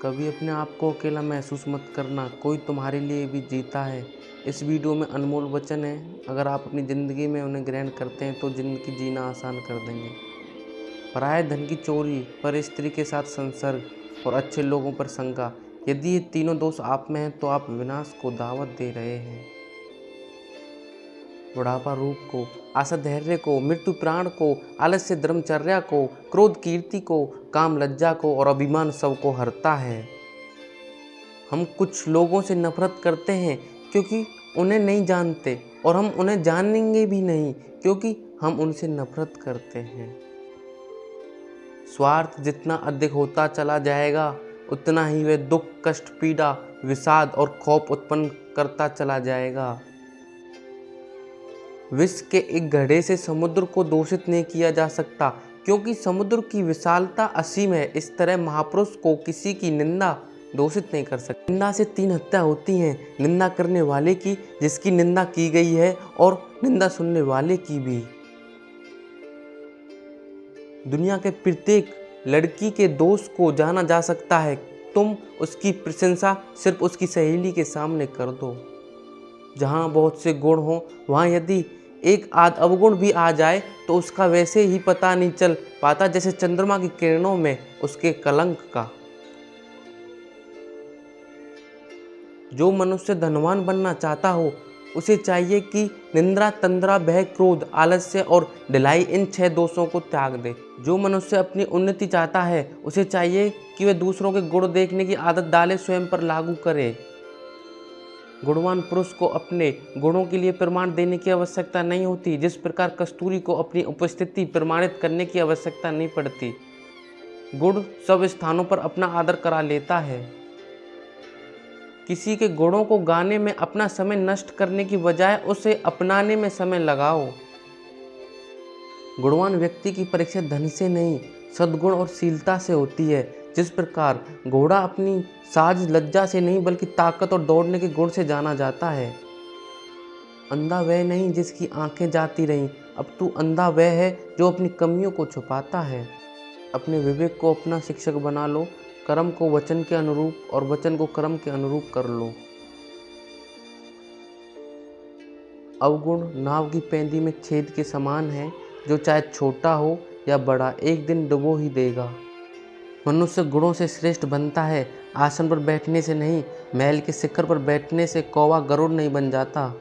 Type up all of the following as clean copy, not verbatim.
कभी अपने आप को अकेला महसूस मत करना, कोई तुम्हारे लिए भी जीता है। इस वीडियो में अनमोल वचन है, अगर आप अपनी ज़िंदगी में उन्हें ग्रहण करते हैं तो ज़िंदगी जीना आसान कर देंगे। पराये धन की चोरी, पर स्त्री के साथ संसर्ग और अच्छे लोगों पर शंका, यदि ये तीनों दोष आप में हैं तो आप विनाश को दावत दे रहे हैं। बुढ़ापा रूप को, आशा धैर्य को, मृत्यु प्राण को, आलस्य धर्मचर्या को, क्रोध कीर्ति को, काम लज्जा को और अभिमान सब को हरता है। हम कुछ लोगों से नफरत करते हैं क्योंकि उन्हें नहीं जानते, और हम उन्हें जानेंगे भी नहीं क्योंकि हम उनसे नफरत करते हैं। स्वार्थ जितना अधिक होता चला जाएगा, उतना ही वह दुख, कष्ट, पीड़ा, विषाद और खौफ उत्पन्न करता चला जाएगा। विश्व के एक घड़े से समुद्र को दूषित नहीं किया जा सकता, क्योंकि समुद्र की विशालता असीम है। इस तरह महापुरुष को किसी की निंदा दूषित नहीं कर सकती। निंदा से 3 हत्या होती हैं, निंदा करने वाले की, जिसकी निंदा की गई है, और निंदा सुनने वाले की भी। दुनिया के प्रत्येक लड़की के दोस्त को जाना जा सकता है, तुम उसकी प्रशंसा सिर्फ उसकी सहेली के सामने कर दो। जहाँ बहुत से गुण हों, वहाँ यदि एक आध अवगुण भी आ जाए तो उसका वैसे ही पता नहीं चल पाता जैसे चंद्रमा की किरणों में उसके कलंक का। जो मनुष्य धनवान बनना चाहता हो, उसे चाहिए कि निंद्रा, तंद्रा, भय, क्रोध, आलस्य और ढिलाई, इन 6 दोषों को त्याग दे। जो मनुष्य अपनी उन्नति चाहता है, उसे चाहिए कि वह दूसरों के गुण देखने की आदत डाले, स्वयं पर लागू करे। गुणवान पुरुष को अपने गुणों के लिए प्रमाण देने की आवश्यकता नहीं होती, जिस प्रकार कस्तूरी को अपनी उपस्थिति प्रमाणित करने की आवश्यकता नहीं पड़ती। गुण सब स्थानों पर अपना आदर करा लेता है। किसी के गुणों को गाने में अपना समय नष्ट करने की बजाय उसे अपनाने में समय लगाओ। गुणवान व्यक्ति की परीक्षा धन से नहीं, सद्गुण और शीलता से होती है। जिस प्रकार घोड़ा अपनी साज लज्जा से नहीं बल्कि ताकत और दौड़ने के गुण से जाना जाता है। अंधा वह नहीं जिसकी आंखें जाती रहीं, अब तू अंधा वह है जो अपनी कमियों को छुपाता है। अपने विवेक को अपना शिक्षक बना लो, कर्म को वचन के अनुरूप और वचन को कर्म के अनुरूप कर लो। अवगुण नाव की पैंदी में छेद के समान है, जो चाहे छोटा हो या बड़ा एक दिन डुबो ही देगा। मनुष्य गुणों से श्रेष्ठ बनता है, आसन पर बैठने से नहीं, महल के शिखर पर बैठने से कौवा गरुड़ नहीं बन जाता।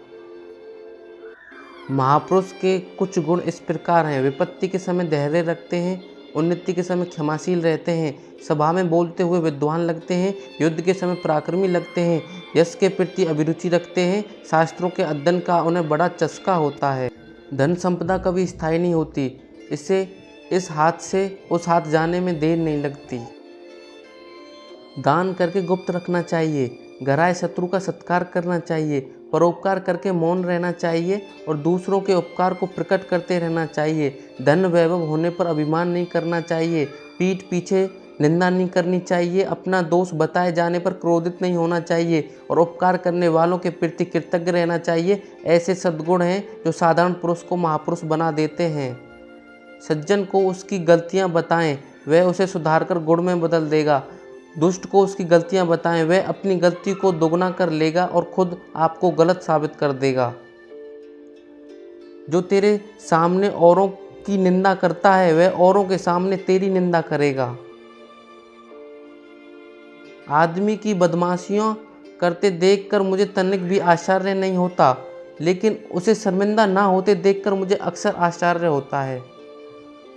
महापुरुष के कुछ गुण इस प्रकार हैं: विपत्ति के समय धैर्य रखते हैं, उन्नति के समय क्षमाशील रहते हैं, सभा में बोलते हुए विद्वान लगते हैं, युद्ध के समय पराक्रमी लगते हैं, यश के प्रति अभिरुचि रखते हैं, शास्त्रों के अध्ययन का उन्हें बड़ा चस्का होता है। धन संपदा कभी स्थायी नहीं होती, इससे इस हाथ से उस हाथ जाने में देर नहीं लगती। दान करके गुप्त रखना चाहिए, गहराए शत्रु का सत्कार करना चाहिए, परोपकार करके मौन रहना चाहिए और दूसरों के उपकार को प्रकट करते रहना चाहिए। धन वैभव होने पर अभिमान नहीं करना चाहिए, पीठ पीछे निंदा नहीं करनी चाहिए, अपना दोष बताए जाने पर क्रोधित नहीं होना चाहिए और उपकार करने वालों के प्रति कृतज्ञ रहना चाहिए। ऐसे सद्गुण हैं जो साधारण पुरुष को महापुरुष बना देते हैं। सज्जन को उसकी गलतियां बताएं, वह उसे सुधारकर गुण में बदल देगा। दुष्ट को उसकी गलतियां बताएं, वह अपनी गलती को दोगुना कर लेगा और खुद आपको गलत साबित कर देगा। जो तेरे सामने औरों की निंदा करता है, वह औरों के सामने तेरी निंदा करेगा। आदमी की बदमाशियां करते देखकर मुझे तनिक भी आश्चर्य नहीं होता, लेकिन उसे शर्मिंदा ना होते देखकर मुझे अक्सर आश्चर्य होता है।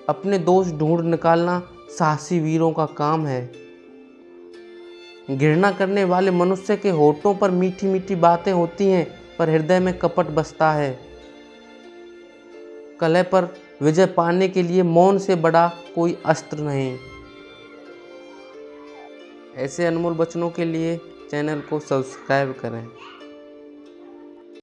अपने दोष ढूंढ निकालना साहसी वीरों का काम है। घृणा करने वाले मनुष्य के होठों पर मीठी मीठी बातें होती हैं, पर हृदय में कपट बसता है। कलह पर विजय पाने के लिए मौन से बड़ा कोई अस्त्र नहीं। ऐसे अनमोल वचनों के लिए चैनल को सब्सक्राइब करें।